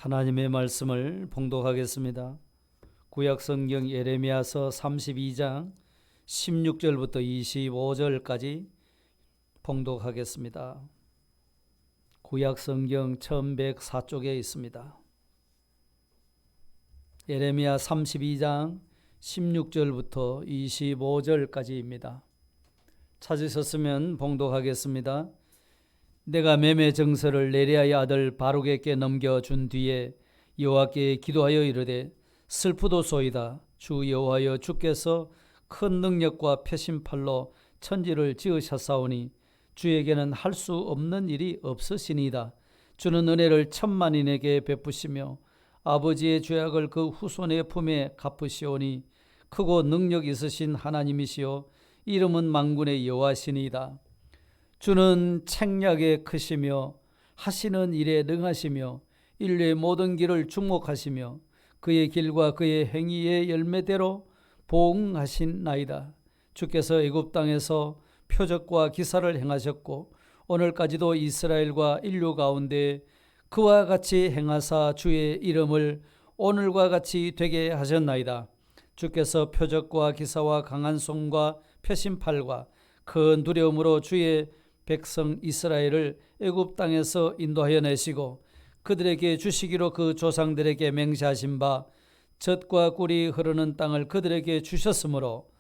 하나님의 말씀을 봉독하겠습니다. 구약성경 예레미야서 32장 16절부터 25절까지 봉독하겠습니다. 구약성경 1104쪽에 있습니다. 예레미야 32장 16절부터 25절까지입니다. 찾으셨으면 봉독하겠습니다. 내가 매매 정서를 네리야의 아들 바룩에게 넘겨준 뒤에 여호와께 기도하여 이르되 슬프도소이다. 주 여호와여, 주께서 큰 능력과 표심팔로 천지를 지으셨사오니 주에게는 할 수 없는 일이 없으시니이다. 주는 은혜를 천만인에게 베푸시며 아버지의 죄악을 그 후손의 품에 갚으시오니 크고 능력 있으신 하나님이시요 이름은 만군의 여호와시니이다. 주는 책략에 크시며 하시는 일에 능하시며 인류의 모든 길을 주목하시며 그의 길과 그의 행위의 열매대로 보응하신 나이다. 주께서 애굽 땅에서 표적과 기사를 행하셨고 오늘까지도 이스라엘과 인류 가운데 그와 같이 행하사 주의 이름을 오늘과 같이 되게 하셨나이다. 주께서 표적과 기사와 강한 손과 표심팔과 큰 두려움으로 주의 백성 이스라엘을 애굽 땅에서 인도하여 내시고 그들에게 주시기로 그 조상들에게 맹세하신 바 젖과 꿀이 흐르는 땅을 그들에게 주셨으므로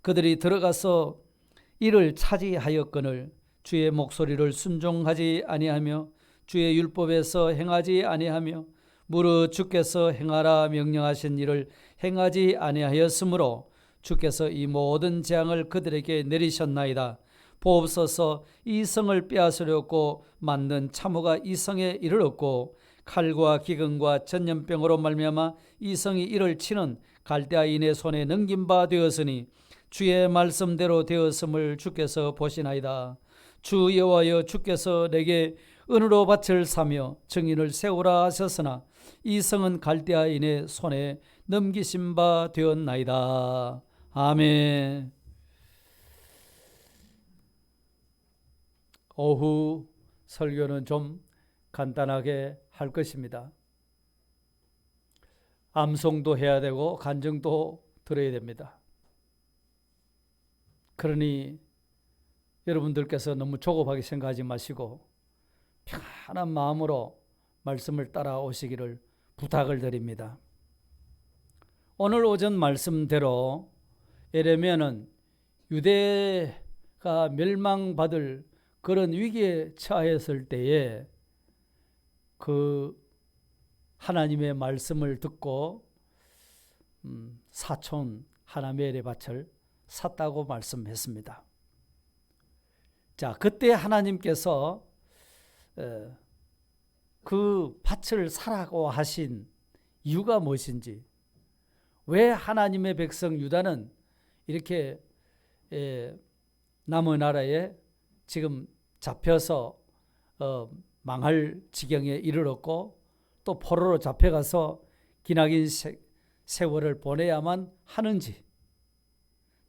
그들이 들어가서 이를 차지하였거늘 주의 목소리를 순종하지 아니하며 주의 율법에서 행하지 아니하며 무릇 주께서 행하라 명령하신 일을 행하지 아니하였으므로 주께서 이 모든 재앙을 그들에게 내리셨나이다. 보옵소서, 이 성을 빼앗으려고 만든 참호가 이 성에 이르렀고 칼과 기근과 전염병으로 말미암아 이 성이 이를 치는 갈대아인의 손에 넘긴 바 되었으니 주의 말씀대로 되었음을 주께서 보시나이다. 주 여호와여, 주께서 내게 은으로 밭을 사며 증인을 세우라 하셨으나 이 성은 갈대아인의 손에 넘기신 바 되었나이다. 아멘. 오후 설교는 좀 간단하게 할 것입니다. 암송도 해야 되고 간증도 들어야 됩니다. 그러니 여러분들께서 너무 조급하게 생각하지 마시고 편안한 마음으로 말씀을 따라오시기를 부탁을 드립니다. 오늘 오전 말씀대로 예레미야는 유대가 멸망받을 그런 위기에 처했을 때에 그 하나님의 말씀을 듣고 사촌 하나멜의 밭을 샀다고 말씀했습니다. 자, 그때 하나님께서 그 밭을 사라고 하신 이유가 무엇인지, 왜 하나님의 백성 유다는 이렇게 남의 나라에 지금 잡혀서 망할 지경에 이르렀고 또 포로로 잡혀가서 기나긴 세월을 보내야만 하는지,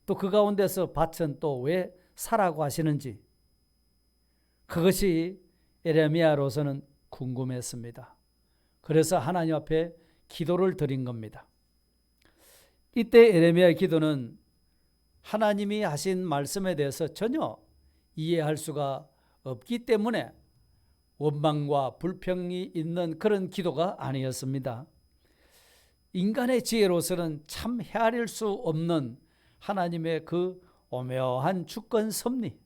또 그 가운데서 밭은 또 왜 사라고 하시는지, 그것이 예레미야로서는 궁금했습니다. 그래서 하나님 앞에 기도를 드린 겁니다. 이때 예레미야의 기도는 하나님이 하신 말씀에 대해서 전혀 이해할 수가 없기 때문에 원망과 불평이 있는 그런 기도가 아니었습니다. 인간의 지혜로서는 참 헤아릴 수 없는 하나님의 그 오묘한 주권 섭리,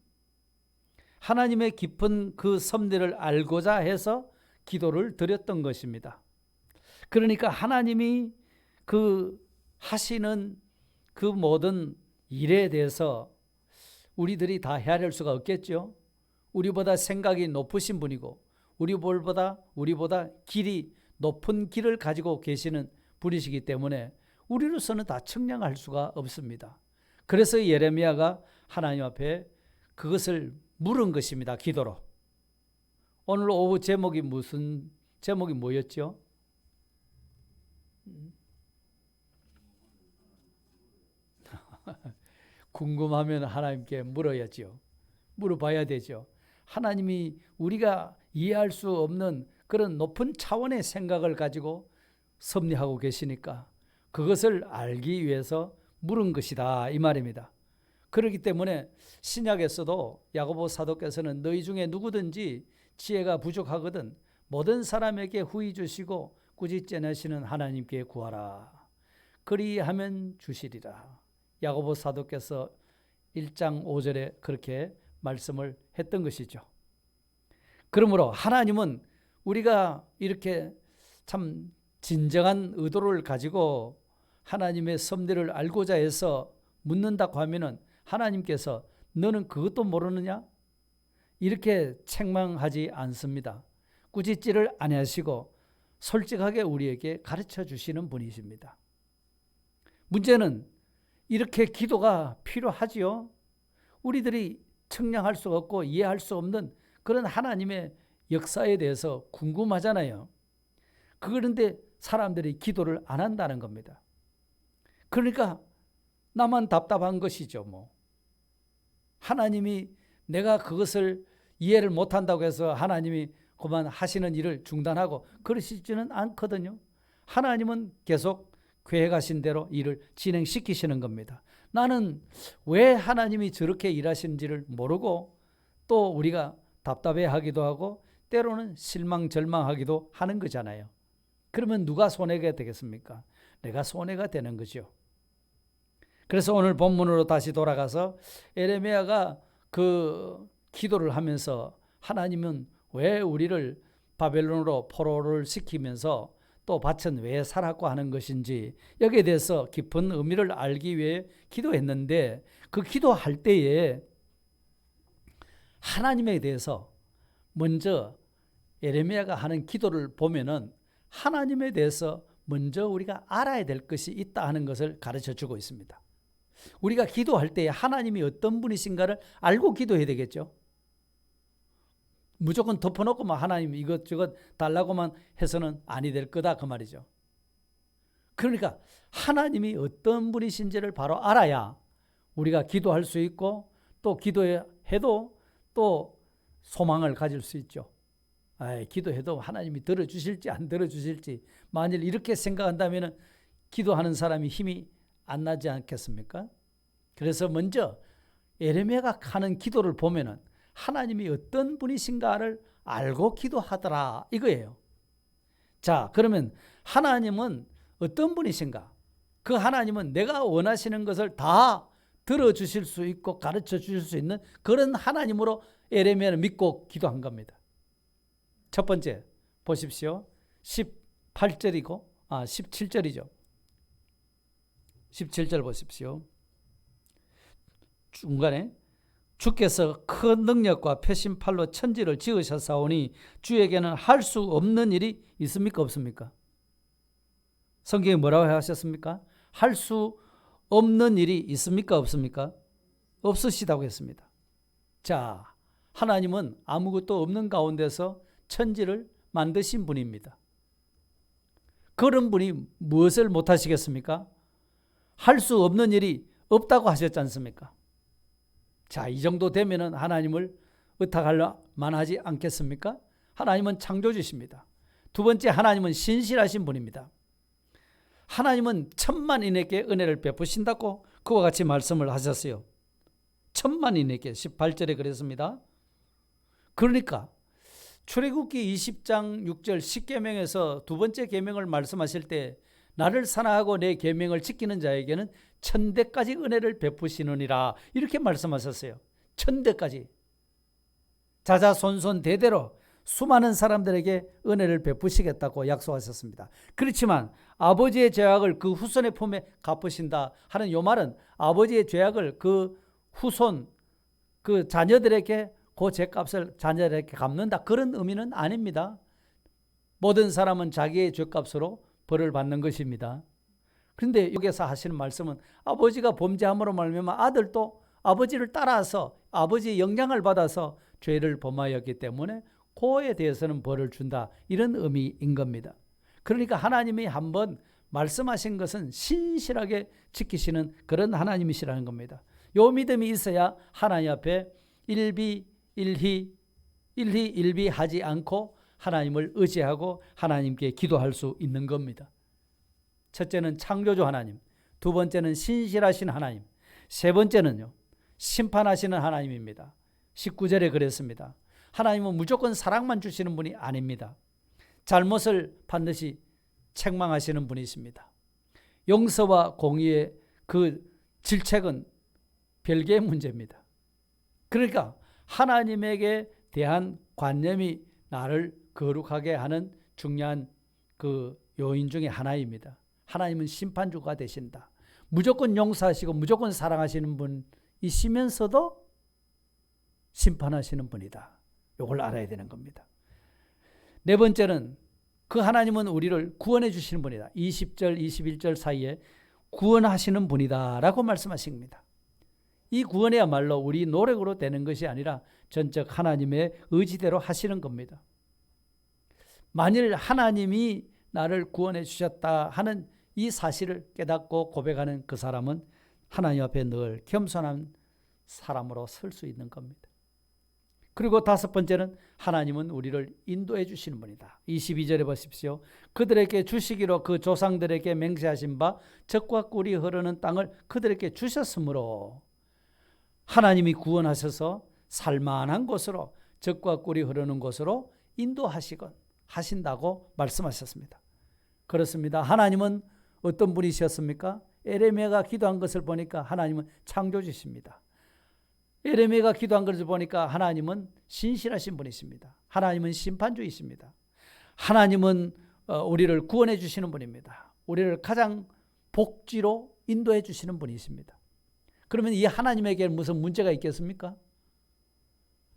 하나님의 깊은 그 섭리를 알고자 해서 기도를 드렸던 것입니다. 그러니까 하나님이 그 하시는 그 모든 일에 대해서 우리들이 다 헤아릴 수가 없겠죠. 우리보다 생각이 높으신 분이고 우리보다 길이 높은 길을 가지고 계시는 분이시기 때문에 우리로서는 다 측량할 수가 없습니다. 그래서 예레미야가 하나님 앞에 그것을 물은 것입니다. 기도로. 오늘 오후 제목이 뭐였죠? 궁금하면 하나님께 물어야죠. 물어봐야 되죠. 하나님이 우리가 이해할 수 없는 그런 높은 차원의 생각을 가지고 섭리하고 계시니까 그것을 알기 위해서 물은 것이다 이 말입니다. 그렇기 때문에 신약에서도 야고보 사도께서는 너희 중에 누구든지 지혜가 부족하거든 모든 사람에게 후히 주시고 꾸짖지 않으시는 하나님께 구하라. 그리하면 주시리라. 야고보 사도께서 1장 5절에 그렇게 말씀을 했던 것이죠. 그러므로 하나님은 우리가 이렇게 참 진정한 의도를 가지고 하나님의 섭리를 알고자 해서 묻는다고 하면은 하나님께서 너는 그것도 모르느냐? 이렇게 책망하지 않습니다. 꾸짖지를 아니하시고 솔직하게 우리에게 가르쳐 주시는 분이십니다. 문제는 이렇게 기도가 필요하지요. 우리들이 측량할 수 없고 이해할 수 없는 그런 하나님의 역사에 대해서 궁금하잖아요. 그런데 사람들이 기도를 안 한다는 겁니다. 그러니까 나만 답답한 것이죠. 하나님이 내가 그것을 이해를 못한다고 해서 하나님이 그만 하시는 일을 중단하고 그러시지는 않거든요. 하나님은 계속 계획하신 대로 일을 진행시키시는 겁니다. 나는 왜 하나님이 저렇게 일하시는지를 모르고 또 우리가 답답해하기도 하고 때로는 실망절망하기도 하는 거잖아요. 그러면 누가 손해가 되겠습니까? 내가 손해가 되는 거죠. 그래서 오늘 본문으로 다시 돌아가서 에레미야가 그 기도를 하면서 하나님은 왜 우리를 바벨론으로 포로를 시키면서 또 밭은 왜 살았고 하는 것인지 여기에 대해서 깊은 의미를 알기 위해 기도했는데 그 기도할 때에 하나님에 대해서 먼저 에레미야가 하는 기도를 보면은 하나님에 대해서 먼저 우리가 알아야 될 것이 있다 하는 것을 가르쳐 주고 있습니다. 우리가 기도할 때 하나님이 어떤 분이신가를 알고 기도해야 되겠죠. 무조건 덮어놓고 하나님 이것저것 달라고만 해서는 아니 될 거다 그 말이죠. 그러니까 하나님이 어떤 분이신지를 바로 알아야 우리가 기도할 수 있고 또 기도해도 또 소망을 가질 수 있죠. 기도해도 하나님이 들어주실지 안 들어주실지 만일 이렇게 생각한다면 기도하는 사람이 힘이 안 나지 않겠습니까? 그래서 먼저 에레미야가 하는 기도를 보면은 하나님이 어떤 분이신가를 알고 기도하더라 이거예요. 자, 그러면 하나님은 어떤 분이신가? 그 하나님은 내가 원하시는 것을 다 들어주실 수 있고 가르쳐 주실 수 있는 그런 하나님으로 에레미야는 믿고 기도한 겁니다. 첫 번째 보십시오. 18절이고 17절이죠. 17절 보십시오. 중간에 주께서 큰 능력과 표심팔로 천지를 지으셨사오니 주에게는 할 수 없는 일이 있습니까 없습니까? 성경에 뭐라고 하셨습니까? 할 수 없는 일이 있습니까 없습니까? 없으시다고 했습니다. 자, 하나님은 아무것도 없는 가운데서 천지를 만드신 분입니다. 그런 분이 무엇을 못하시겠습니까? 할 수 없는 일이 없다고 하셨지 않습니까? 자, 이 정도 되면은 하나님을 의탁할 만하지 않겠습니까? 하나님은 창조주십니다. 두 번째, 하나님은 신실하신 분입니다. 하나님은 천만인에게 은혜를 베푸신다고 그와 같이 말씀을 하셨어요. 천만인에게 18절에 그랬습니다. 그러니까 출애굽기 20장 6절 10계명에서 두 번째 계명을 말씀하실 때 나를 사랑하고 내 계명을 지키는 자에게는 천대까지 은혜를 베푸시느니라 이렇게 말씀하셨어요. 천대까지 자자손손 대대로 수많은 사람들에게 은혜를 베푸시겠다고 약속하셨습니다. 그렇지만 아버지의 죄악을 그 후손의 품에 갚으신다 하는 이 말은 아버지의 죄악을 그 후손 그 자녀들에게 그 죄값을 자녀들에게 갚는다 그런 의미는 아닙니다. 모든 사람은 자기의 죄값으로 벌을 받는 것입니다. 그런데 여기서 하시는 말씀은 아버지가 범죄함으로 말미암아 아들도 아버지를 따라서 아버지의 영향을 받아서 죄를 범하였기 때문에 그에 대해서는 벌을 준다 이런 의미인 겁니다. 그러니까 하나님이 한번 말씀하신 것은 신실하게 지키시는 그런 하나님이시라는 겁니다. 요 믿음이 있어야 하나님 앞에 일비일비하지 않고 하나님을 의지하고 하나님께 기도할 수 있는 겁니다. 첫째는 창조주 하나님, 두 번째는 신실하신 하나님, 세 번째는요, 심판하시는 하나님입니다. 19절에 그랬습니다. 하나님은 무조건 사랑만 주시는 분이 아닙니다. 잘못을 반드시 책망하시는 분이십니다. 용서와 공의의 그 질책은 별개의 문제입니다. 그러니까 하나님에게 대한 관념이 나를 거룩하게 하는 중요한 그 요인 중에 하나입니다. 하나님은 심판주가 되신다. 무조건 용서하시고 무조건 사랑하시는 분이시면서도 심판하시는 분이다. 이걸 알아야 되는 겁니다. 네 번째는 그 하나님은 우리를 구원해 주시는 분이다. 20절, 21절 사이에 구원하시는 분이다 라고 말씀하십니다. 이 구원이야말로 우리 노력으로 되는 것이 아니라 전적 하나님의 의지대로 하시는 겁니다. 만일 하나님이 나를 구원해 주셨다 하는 이 사실을 깨닫고 고백하는 그 사람은 하나님 앞에 늘 겸손한 사람으로 설 수 있는 겁니다. 그리고 다섯 번째는 하나님은 우리를 인도해 주시는 분이다. 22절에 보십시오. 그들에게 주시기로 그 조상들에게 맹세하신 바 젖과 꿀이 흐르는 땅을 그들에게 주셨으므로 하나님이 구원하셔서 살만한 곳으로 젖과 꿀이 흐르는 곳으로 인도하시건 하신다고 말씀하셨습니다. 그렇습니다. 하나님은 어떤 분이셨습니까? 에레미야가 기도한 것을 보니까 하나님은 창조주십니다. 에레미야가 기도한 것을 보니까 하나님은 신실하신 분이십니다. 하나님은 심판주이십니다. 하나님은 우리를 구원해 주시는 분입니다. 우리를 가장 복지로 인도해 주시는 분이십니다. 그러면 이 하나님에게 무슨 문제가 있겠습니까?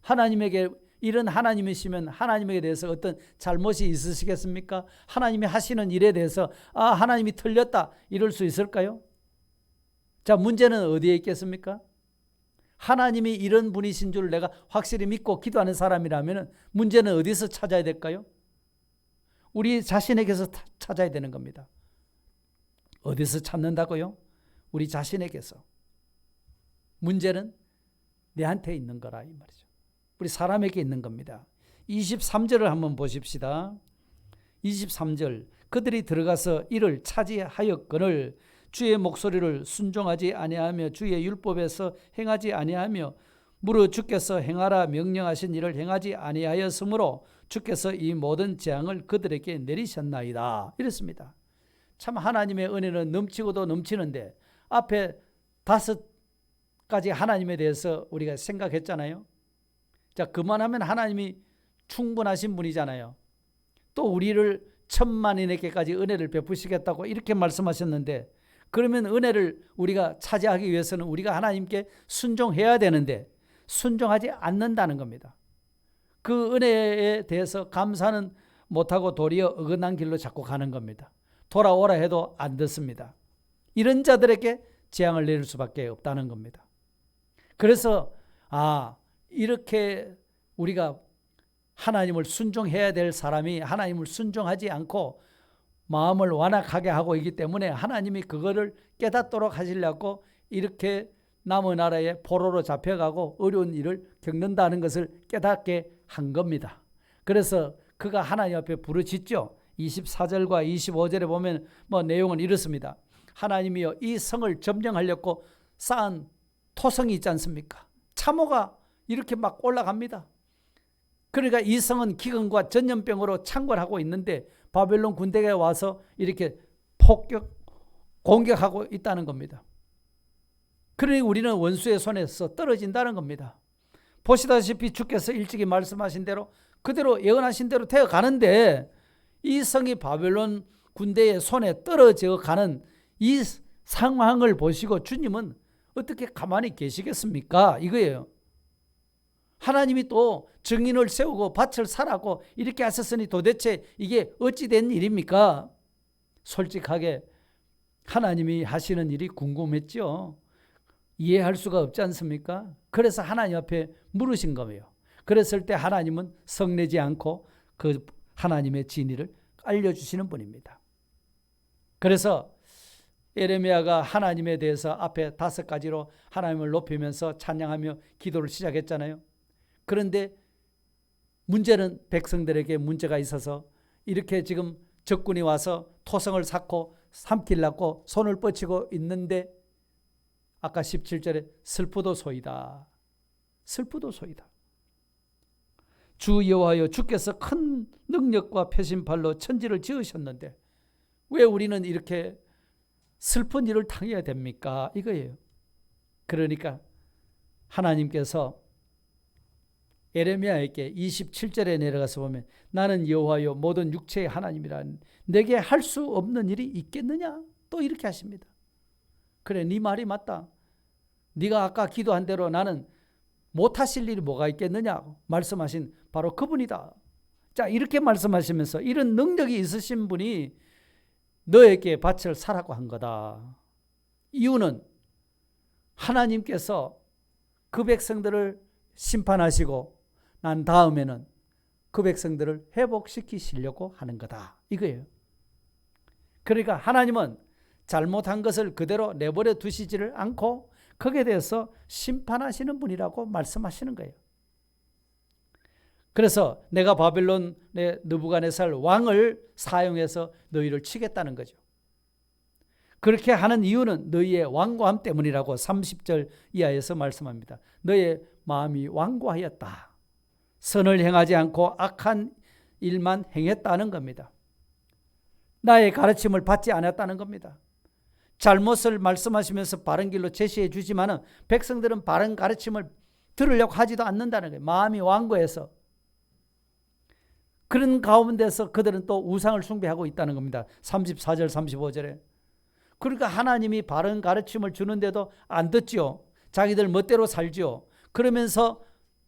하나님에게 이런 하나님이시면 하나님에 대해서 어떤 잘못이 있으시겠습니까? 하나님이 하시는 일에 대해서 하나님이 틀렸다 이럴 수 있을까요? 자, 문제는 어디에 있겠습니까? 하나님이 이런 분이신 줄 내가 확실히 믿고 기도하는 사람이라면 문제는 어디서 찾아야 될까요? 우리 자신에게서 찾아야 되는 겁니다. 어디서 찾는다고요? 우리 자신에게서. 문제는 내한테 있는 거라 이 말이죠. 우리 사람에게 있는 겁니다. 23절을 한번 보십시다. 23절 그들이 들어가서 이를 차지하였거늘 주의 목소리를 순종하지 아니하며 주의 율법에서 행하지 아니하며 무릇 주께서 행하라 명령하신 일을 행하지 아니하였으므로 주께서 이 모든 재앙을 그들에게 내리셨나이다. 이랬습니다. 참 하나님의 은혜는 넘치고도 넘치는데 앞에 5가지 하나님에 대해서 우리가 생각했잖아요. 자, 그만하면 하나님이 충분하신 분이잖아요. 또 우리를 천만인에게까지 은혜를 베푸시겠다고 이렇게 말씀하셨는데 그러면 은혜를 우리가 차지하기 위해서는 우리가 하나님께 순종해야 되는데 순종하지 않는다는 겁니다. 그 은혜에 대해서 감사는 못하고 도리어 어긋난 길로 자꾸 가는 겁니다. 돌아오라 해도 안 듣습니다. 이런 자들에게 재앙을 내릴 수밖에 없다는 겁니다. 그래서 이렇게 우리가 하나님을 순종해야 될 사람이 하나님을 순종하지 않고 마음을 완악하게 하고 있기 때문에 하나님이 그거를 깨닫도록 하시려고 이렇게 남의 나라에 포로로 잡혀가고 어려운 일을 겪는다는 것을 깨닫게 한 겁니다. 그래서 그가 하나님 앞에 부르짖죠. 24절과 25절에 보면 내용은 이렇습니다. 하나님이여 이 성을 점령하려고 쌓은 토성이 있지 않습니까? 참호가 이렇게 막 올라갑니다. 그러니까 이 성은 기근과 전염병으로 창궐하고 있는데 바벨론 군대가 와서 이렇게 공격하고 있다는 겁니다. 그러니 우리는 원수의 손에서 떨어진다는 겁니다. 보시다시피 주께서 일찍이 말씀하신 대로 그대로 예언하신 대로 되어 가는데 이 성이 바벨론 군대의 손에 떨어져 가는 이 상황을 보시고 주님은 어떻게 가만히 계시겠습니까? 이거예요. 하나님이 또 증인을 세우고 밭을 사라고 이렇게 하셨으니 도대체 이게 어찌 된 일입니까? 솔직하게 하나님이 하시는 일이 궁금했죠. 이해할 수가 없지 않습니까? 그래서 하나님 앞에 물으신 거예요. 그랬을 때 하나님은 성내지 않고 그 하나님의 진리를 알려주시는 분입니다. 그래서 에레미야가 하나님에 대해서 앞에 5가지로 하나님을 높이면서 찬양하며 기도를 시작했잖아요. 그런데 문제는 백성들에게 문제가 있어서 이렇게 지금 적군이 와서 토성을 쌓고 삼키려고 손을 뻗치고 있는데 아까 17절에 슬프도소이다. 슬프도소이다. 주 여호와여 주께서 큰 능력과 표심팔로 천지를 지으셨는데 왜 우리는 이렇게 슬픈 일을 당해야 됩니까? 이거예요. 그러니까 하나님께서 에레미야에게 27절에 내려가서 보면 나는 여호와여 모든 육체의 하나님이라 내게 할 수 없는 일이 있겠느냐? 또 이렇게 하십니다. 그래, 네 말이 맞다. 네가 아까 기도한 대로 나는 못하실 일이 뭐가 있겠느냐 말씀하신 바로 그분이다. 자, 이렇게 말씀하시면서 이런 능력이 있으신 분이 너에게 밭을 사라고 한 거다. 이유는 하나님께서 그 백성들을 심판하시고 난 다음에는 그 백성들을 회복시키시려고 하는 거다. 이거예요. 그러니까 하나님은 잘못한 것을 그대로 내버려 두시지를 않고 거기에 대해서 심판하시는 분이라고 말씀하시는 거예요. 그래서 내가 바벨론의 느부갓네살 왕을 사용해서 너희를 치겠다는 거죠. 그렇게 하는 이유는 너희의 완고함 때문이라고 30절 이하에서 말씀합니다. 너의 마음이 완고하였다. 선을 행하지 않고 악한 일만 행했다는 겁니다. 나의 가르침을 받지 않았다는 겁니다. 잘못을 말씀하시면서 바른 길로 제시해 주지만은 백성들은 바른 가르침을 들으려고 하지도 않는다는 거예요. 마음이 완고해서. 그런 가운데서 그들은 또 우상을 숭배하고 있다는 겁니다. 34절 35절에. 그러니까 하나님이 바른 가르침을 주는데도 안 듣지요. 자기들 멋대로 살지요. 그러면서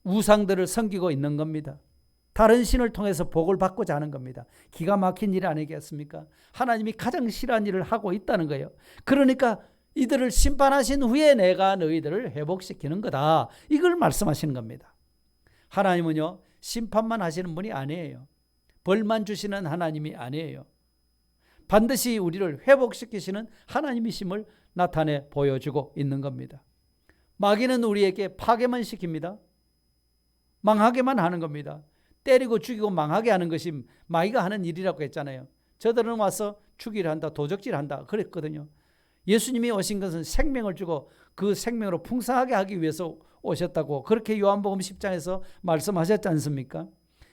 우상들을 섬기고 있는 겁니다. 다른 신을 통해서 복을 받고자 하는 겁니다. 기가 막힌 일 아니겠습니까? 하나님이 가장 싫어하는 일을 하고 있다는 거예요. 그러니까 이들을 심판하신 후에 내가 너희들을 회복시키는 거다. 이걸 말씀하시는 겁니다. 하나님은요, 심판만 하시는 분이 아니에요. 벌만 주시는 하나님이 아니에요. 반드시 우리를 회복시키시는 하나님이심을 나타내 보여주고 있는 겁니다. 마귀는 우리에게 파괴만 시킵니다. 망하게만 하는 겁니다. 때리고 죽이고 망하게 하는 것이 마귀가 하는 일이라고 했잖아요. 저들은 와서 죽이려 한다, 도적질 한다 그랬거든요. 예수님이 오신 것은 생명을 주고 그 생명으로 풍성하게 하기 위해서 오셨다고 그렇게 요한복음 10장에서 말씀하셨지 않습니까?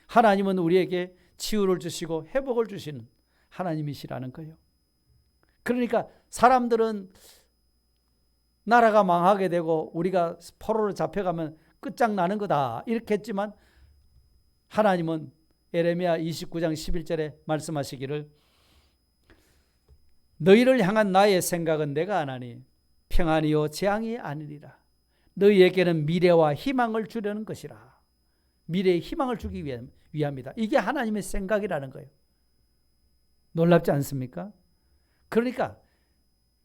하나님은 우리에게 치유를 주시고 회복을 주시는 하나님이시라는 거예요. 그러니까 사람들은 나라가 망하게 되고 우리가 포로로 잡혀가면 끝장나는 거다 이렇게 했지만 하나님은 에레미야 29장 11절에 말씀하시기를 너희를 향한 나의 생각은 내가 아나니 평안이요 재앙이 아니리라. 너희에게는 미래와 희망을 주려는 것이라. 미래의 희망을 주기 위함이다. 이게 하나님의 생각이라는 거예요. 놀랍지 않습니까? 그러니까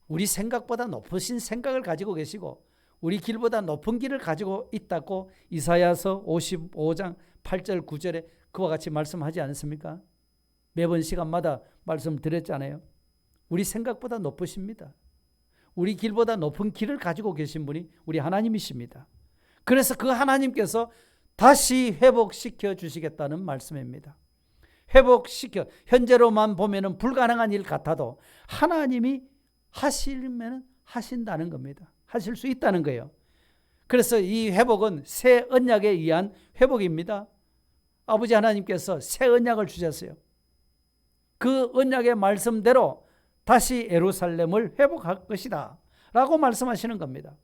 우리 생각보다 높으신 생각을 가지고 계시고 우리 길보다 높은 길을 가지고 있다고 이사야서 55장 8절 9절에 그와 같이 말씀하지 않습니까? 매번 시간마다 말씀드렸잖아요. 우리 생각보다 높으십니다. 우리 길보다 높은 길을 가지고 계신 분이 우리 하나님이십니다. 그래서 그 하나님께서 다시 회복시켜 주시겠다는 말씀입니다. 회복시켜, 현재로만 보면 불가능한 일 같아도 하나님이 하시면 하신다는 겁니다. 하실 수 있다는 거예요. 그래서 이 회복은 새 언약에 의한 회복입니다. 아버지 하나님께서 새 언약을 주셨어요. 그 언약의 말씀대로 다시 예루살렘을 회복할 것이다 라고 말씀하시는 겁니다.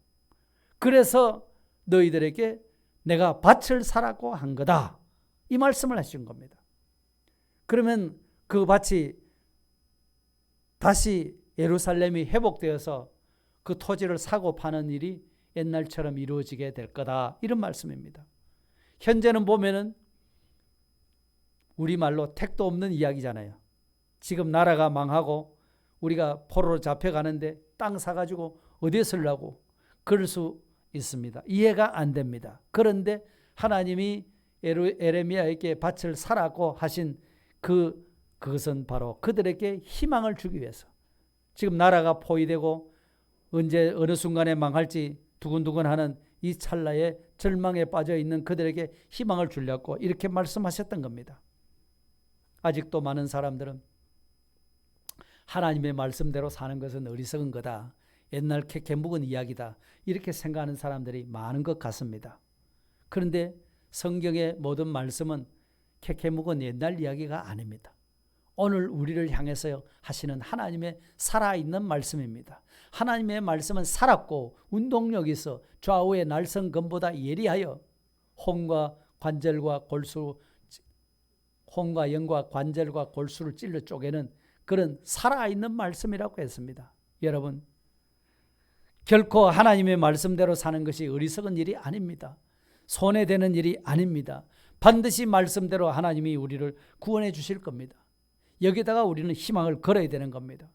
그래서 너희들에게 내가 밭을 사라고 한 거다 이 말씀을 하신 겁니다. 그러면 그 밭이 다시 예루살렘이 회복되어서 그 토지를 사고 파는 일이 옛날처럼 이루어지게 될 거다 이런 말씀입니다. 현재는 보면은 우리말로 택도 없는 이야기잖아요. 지금 나라가 망하고 우리가 포로로 잡혀가는데 땅 사가지고 어디에 쓰려고 그럴 수 있습니다. 이해가 안 됩니다. 그런데 하나님이 에레미야에게 밭을 사라고 하신 그것은 바로 그들에게 희망을 주기 위해서 지금 나라가 포위되고 언제 어느 순간에 망할지 두근두근하는 이 찰나에 절망에 빠져 있는 그들에게 희망을 주려고 이렇게 말씀하셨던 겁니다. 아직도 많은 사람들은 하나님의 말씀대로 사는 것은 어리석은 거다. 옛날 캐캐 묵은 이야기다. 이렇게 생각하는 사람들이 많은 것 같습니다. 그런데 성경의 모든 말씀은 캐캐 묵은 옛날 이야기가 아닙니다. 오늘 우리를 향해서 하시는 하나님의 살아있는 말씀입니다. 하나님의 말씀은 살았고 운동력이 있어 좌우의 날성검보다 예리하여 혼과 영과 관절과 골수를 찔러 쪼개는 그런 살아있는 말씀이라고 했습니다. 여러분, 결코 하나님의 말씀대로 사는 것이 어리석은 일이 아닙니다. 손해되는 일이 아닙니다. 반드시 말씀대로 하나님이 우리를 구원해 주실 겁니다. 여기다가 우리는 희망을 걸어야 되는 겁니다.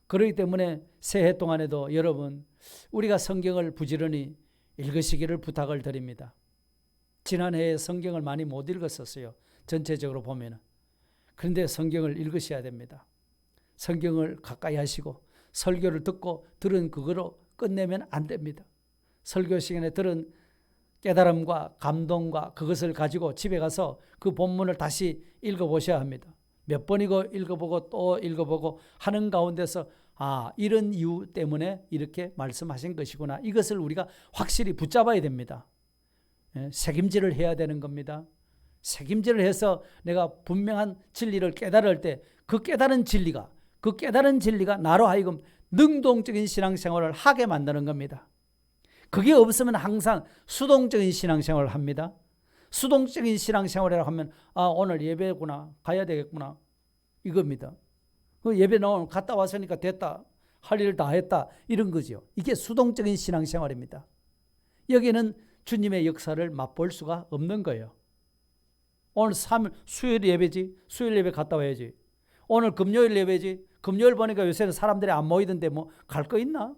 그렇기 때문에 새해 동안에도 여러분, 우리가 성경을 부지런히 읽으시기를 부탁을 드립니다. 지난해에 성경을 많이 못 읽었었어요. 전체적으로 보면은. 그런데 성경을 읽으셔야 됩니다. 성경을 가까이 하시고 설교를 듣고 들은 그거로 끝내면 안 됩니다. 설교 시간에 들은 깨달음과 감동과 그것을 가지고 집에 가서 그 본문을 다시 읽어보셔야 합니다. 몇 번이고 읽어보고 또 읽어보고 하는 가운데서 이런 이유 때문에 이렇게 말씀하신 것이구나. 이것을 우리가 확실히 붙잡아야 됩니다. 책임질을 해야 되는 겁니다. 책임질을 해서 내가 분명한 진리를 깨달을 때 그 깨달은 진리가 나로 하여금 능동적인 신앙생활을 하게 만드는 겁니다. 그게 없으면 항상 수동적인 신앙생활을 합니다. 수동적인 신앙생활이라고 하면 오늘 예배구나, 가야 되겠구나, 이겁니다. 그 예배 나오면 갔다 왔으니까 됐다, 할 일을 다 했다, 이런 거죠. 이게 수동적인 신앙생활입니다. 여기는 주님의 역사를 맛볼 수가 없는 거예요. 오늘 수요일 예배지, 수요일 예배 갔다 와야지. 오늘 금요일 예배지, 금요일 보니까 요새는 사람들이 안 모이던데 뭐 갈 거 있나?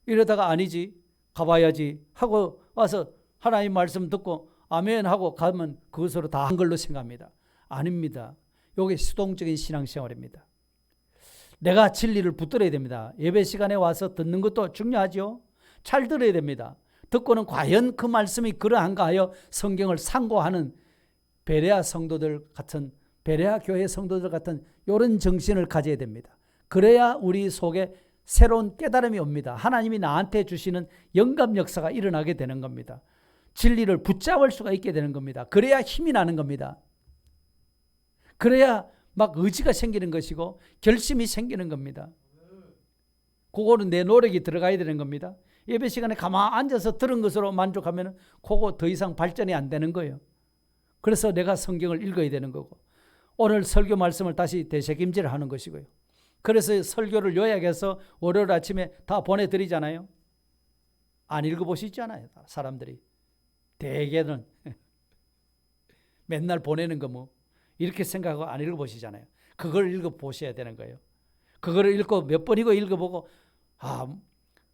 이러다가 아니지, 가봐야지 하고 와서 하나님 말씀 듣고 아멘 하고 가면 그것으로 다 한 걸로 생각합니다. 아닙니다. 이게 수동적인 신앙생활입니다. 내가 진리를 붙들어야 됩니다. 예배 시간에 와서 듣는 것도 중요하죠. 잘 들어야 됩니다. 듣고는 과연 그 말씀이 그러한가 하여 성경을 상고하는 베레아 교회 성도들 같은 이런 정신을 가져야 됩니다. 그래야 우리 속에 새로운 깨달음이 옵니다. 하나님이 나한테 주시는 영감 역사가 일어나게 되는 겁니다. 진리를 붙잡을 수가 있게 되는 겁니다. 그래야 힘이 나는 겁니다. 그래야 막 의지가 생기는 것이고 결심이 생기는 겁니다. 그거는 내 노력이 들어가야 되는 겁니다. 예배 시간에 가만히 앉아서 들은 것으로 만족하면 그거 더 이상 발전이 안 되는 거예요. 그래서 내가 성경을 읽어야 되는 거고 오늘 설교 말씀을 다시 되새김질을 하는 것이고요. 그래서 설교를 요약해서 월요일 아침에 다 보내드리잖아요. 안 읽어보시잖아요. 사람들이. 대개는 맨날 보내는 거 뭐 이렇게 생각하고 안 읽어보시잖아요. 그걸 읽어보셔야 되는 거예요. 그거를 읽고 몇 번이고 읽어보고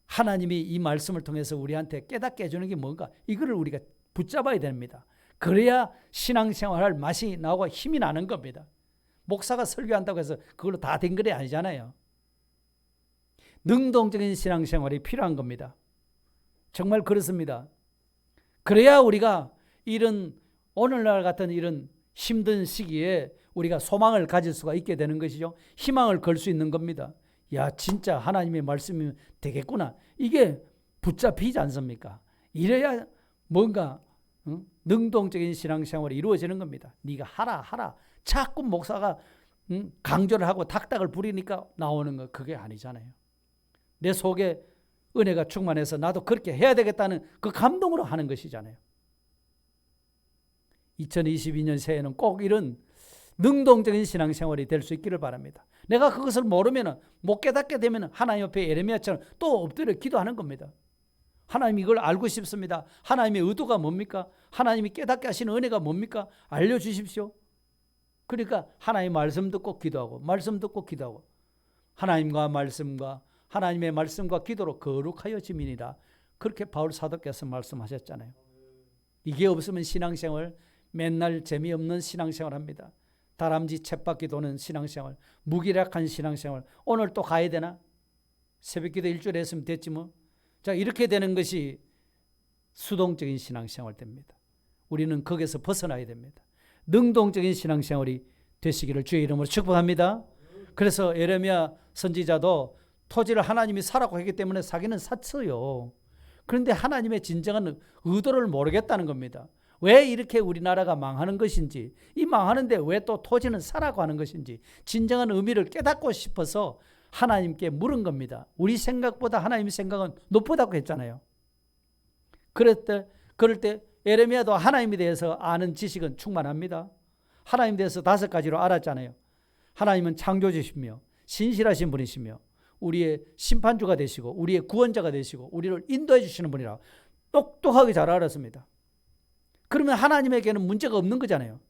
하나님이 이 말씀을 통해서 우리한테 깨닫게 해주는 게 뭔가 이거를 우리가 붙잡아야 됩니다. 그래야 신앙생활할 맛이 나고 힘이 나는 겁니다. 목사가 설교한다고 해서 그걸로 다 된 게 아니잖아요. 능동적인 신앙생활이 필요한 겁니다. 정말 그렇습니다. 그래야 우리가 이런 오늘날 같은 이런 힘든 시기에 우리가 소망을 가질 수가 있게 되는 것이죠. 희망을 걸 수 있는 겁니다. 야, 진짜 하나님의 말씀이면 되겠구나. 이게 붙잡히지 않습니까? 이래야 뭔가 능동적인 신앙생활이 이루어지는 겁니다. 네가 하라. 자꾸 목사가 강조를 하고 닥닥을 부리니까 나오는 거 그게 아니잖아요. 내 속에 은혜가 충만해서 나도 그렇게 해야 되겠다는 그 감동으로 하는 것이잖아요. 2022년 새해는 꼭 이런 능동적인 신앙생활이 될 수 있기를 바랍니다. 내가 그것을 모르면 못 깨닫게 되면 하나님 옆에 예레미야처럼 또 엎드려 기도하는 겁니다. 하나님 이걸 알고 싶습니다. 하나님의 의도가 뭡니까? 하나님이 깨닫게 하시는 은혜가 뭡니까? 알려주십시오. 그러니까 하나님의 말씀 듣고 기도하고 하나님의 말씀과 기도로 거룩하여 지민이라. 그렇게 바울 사도께서 말씀하셨잖아요. 이게 없으면 신앙생활 맨날 재미없는 신앙생활 합니다. 다람쥐 쳇바퀴 도는 신앙생활, 무기력한 신앙생활. 오늘 또 가야 되나? 새벽기도 일주일에 했으면 됐지 뭐. 자, 이렇게 되는 것이 수동적인 신앙생활 됩니다. 우리는 거기서 벗어나야 됩니다. 능동적인 신앙생활이 되시기를 주의 이름으로 축복합니다. 그래서 예레미야 선지자도 토지를 하나님이 사라고 했기 때문에 사기는 샀어요. 그런데 하나님의 진정한 의도를 모르겠다는 겁니다. 왜 이렇게 우리나라가 망하는 것인지, 이 망하는데 왜 또 토지는 사라고 하는 것인지 진정한 의미를 깨닫고 싶어서 하나님께 물은 겁니다. 우리 생각보다 하나님의 생각은 높다고 했잖아요. 그럴 때 예레미야도 하나님에 대해서 아는 지식은 충만합니다. 하나님에 대해서 5가지로 알았잖아요. 하나님은 창조주시며 신실하신 분이시며 우리의 심판주가 되시고 우리의 구원자가 되시고 우리를 인도해 주시는 분이라 똑똑하게 잘 알았습니다. 그러면 하나님에게는 문제가 없는 거잖아요.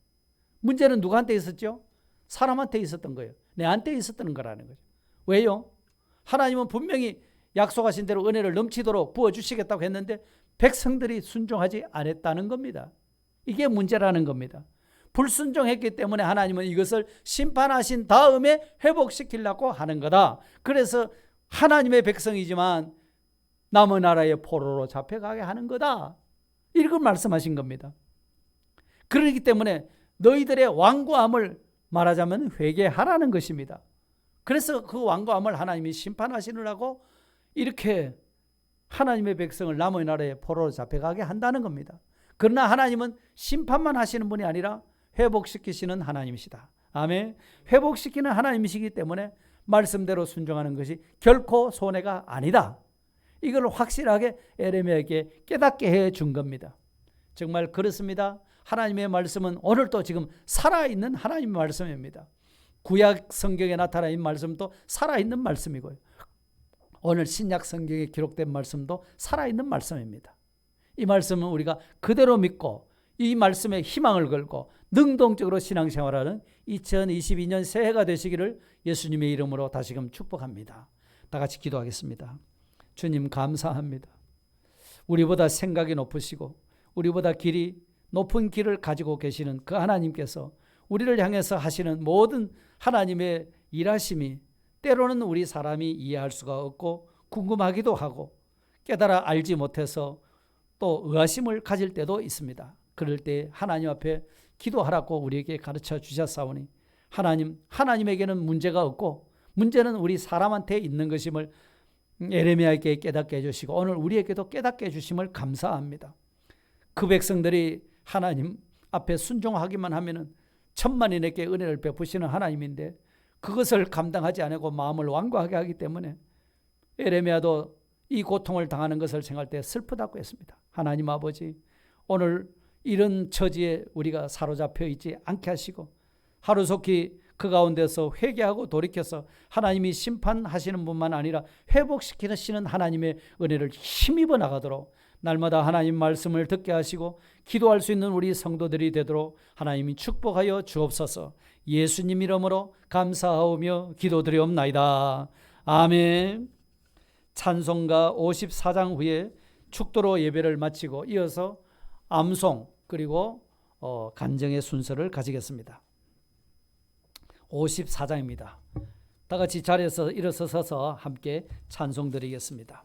문제는 누구한테 있었죠? 사람한테 있었던 거예요. 내한테 있었던 거라는 거죠. 왜요? 하나님은 분명히 약속하신 대로 은혜를 넘치도록 부어주시겠다고 했는데 백성들이 순종하지 않았다는 겁니다. 이게 문제라는 겁니다. 불순종했기 때문에 하나님은 이것을 심판하신 다음에 회복시키려고 하는 거다. 그래서 하나님의 백성이지만 남의 나라의 포로로 잡혀가게 하는 거다. 이걸 말씀하신 겁니다. 그렇기 때문에 너희들의 완고함을 말하자면 회개하라는 것입니다. 그래서 그 완고함을 하나님이 심판하시느라고 이렇게 하나님의 백성을 남의 나라의 포로로 잡혀가게 한다는 겁니다. 그러나 하나님은 심판만 하시는 분이 아니라 회복시키시는 하나님이시다. 아멘. 회복시키는 하나님이시기 때문에 말씀대로 순종하는 것이 결코 손해가 아니다. 이걸 확실하게 예레미야에게 깨닫게 해준 겁니다. 정말 그렇습니다. 하나님의 말씀은 오늘도 지금 살아있는 하나님의 말씀입니다. 구약 성경에 나타난 말씀도 살아있는 말씀이고요. 오늘 신약 성경에 기록된 말씀도 살아있는 말씀입니다. 이 말씀은 우리가 그대로 믿고 이 말씀에 희망을 걸고 능동적으로 신앙생활하는 2022년 새해가 되시기를 예수님의 이름으로 다시금 축복합니다. 다 같이 기도하겠습니다. 주님 감사합니다. 우리보다 생각이 높으시고 우리보다 높은 길을 가지고 계시는 그 하나님께서 우리를 향해서 하시는 모든 하나님의 일하심이 때로는 우리 사람이 이해할 수가 없고 궁금하기도 하고 깨달아 알지 못해서 또 의아심을 가질 때도 있습니다. 그럴 때 하나님 앞에 기도하라고 우리에게 가르쳐 주셨사오니 하나님에게는 문제가 없고 문제는 우리 사람한테 있는 것임을 예레미야에게 깨닫게 해주시고 오늘 우리에게도 깨닫게 해주심을 감사합니다. 그 백성들이 하나님 앞에 순종하기만 하면은 천만인에게 은혜를 베푸시는 하나님인데 그것을 감당하지 않고 마음을 완고하게 하기 때문에 예레미야도 이 고통을 당하는 것을 생각할 때 슬프다고 했습니다. 하나님 아버지, 오늘 이런 처지에 우리가 사로잡혀 있지 않게 하시고 하루속히 그 가운데서 회개하고 돌이켜서 하나님이 심판하시는 분만 아니라 회복시키시는 하나님의 은혜를 힘입어 나가도록 날마다 하나님 말씀을 듣게 하시고 기도할 수 있는 우리 성도들이 되도록 하나님이 축복하여 주옵소서. 예수님 이름으로 감사하오며 기도드리옵나이다. 아멘. 찬송가 54장 후에 축도로 예배를 마치고 이어서 암송 그리고 간증의 순서를 가지겠습니다. 54장입니다. 다 같이 자리에서 일어서서 함께 찬송 드리겠습니다.